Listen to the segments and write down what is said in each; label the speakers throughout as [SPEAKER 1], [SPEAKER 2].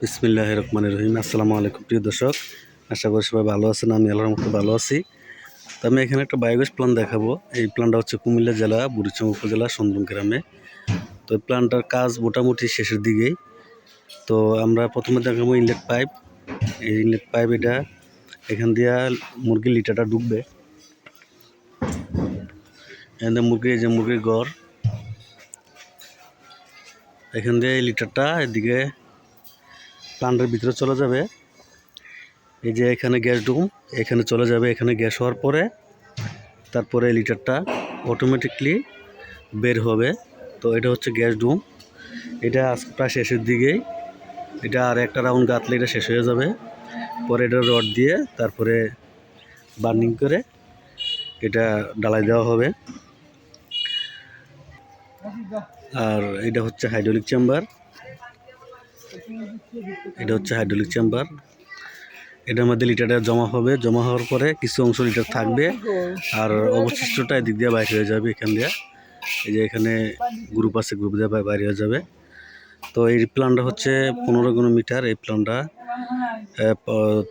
[SPEAKER 1] বিসমিল্লাহির রহমানির রহিম। আসসালামু আলাইকুম প্রিয় দর্শক, আশা করি সবাই ভালো আছেন। আমি আল্লাহর মতো ভালো আছি। তো আমি এখানে একটা বায়োগ্যাস প্ল্যান্ট দেখাবো। এই প্ল্যান্টটা হচ্ছে কুমিল্লা জেলা বুড়িচং উপজেলা সন্দন গ্রামে। তো এই প্ল্যান্টটার কাজ মোটামুটি শেষের দিকেই। তো আমরা প্রথমে দেখাবো ইনলেট পাইপ। এই ইনলেট পাইপ এটা এখান দিয়ে মুরগির লিটারটা ঢুকবে। এখান মুরগি, এই যে মুরগির ঘর, এখান দিয়ে এই লিটারটা এদিকে প্ল্যান্টের ভিতরে চলে যাবে। এই যে এখানে গ্যাস ডুম, এখানে চলে যাবে। এখানে গ্যাস হওয়ার পরে তারপরে লিটারটা অটোমেটিকলি বের হবে। তো এটা হচ্ছে গ্যাস ডুম। এটা প্রায় শেষের দিকেই। এটা আর একটা রাউন্ড গাঁথলে এটা শেষ হয়ে যাবে। পরে এটা রড দিয়ে তারপরে বার্নিং করে এটা ডালাই দেওয়া হবে। আর এটা হচ্ছে হাইড্রোলিক চেম্বার। এটা হচ্ছে হাইড্রোলিক চেম্বার। এটার মধ্যে লিটারটা জমা হবে। জমা হওয়ার পরে কিছু অংশ লিটার থাকবে, আর অবশিষ্টটা এদিক দিয়ে বাইরে হয়ে যাবে। এখান দিয়ে এই যে এখানে গ্রুপ আছে, গ্রুপ দিয়ে বাইরে হয়ে যাবে। তো এই প্ল্যানটা হচ্ছে 15 মিটার। এই প্ল্যানটা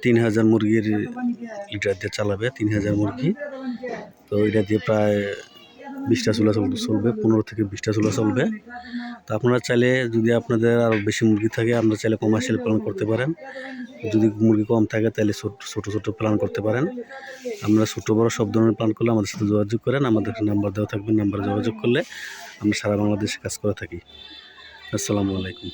[SPEAKER 1] 3000 মুরগির লিটার দিয়ে চালাবে, 3000 মুরগি। তো এটা দিয়ে প্রায় 20টা চুলা চলবে, 15 থেকে 20টা চুলা চলবে। তো আপনারা চাইলে, যদি আপনাদের আরও বেশি মুরগি থাকে, আপনারা চাইলে কমার্শিয়াল প্ল্যান করতে পারেন। যদি মুরগি কম থাকে তাহলে ছোটো ছোটো প্ল্যান করতে পারেন। আপনারা ছোটো বড়ো সব ধরনের প্ল্যান করলে আমাদের সাথে যোগাযোগ করেন। আমাদের নাম্বার দেওয়া থাকবে, নাম্বারে যোগাযোগ করলে আমরা সারা বাংলাদেশে কাজ করে থাকি। আসসালামু আলাইকুম।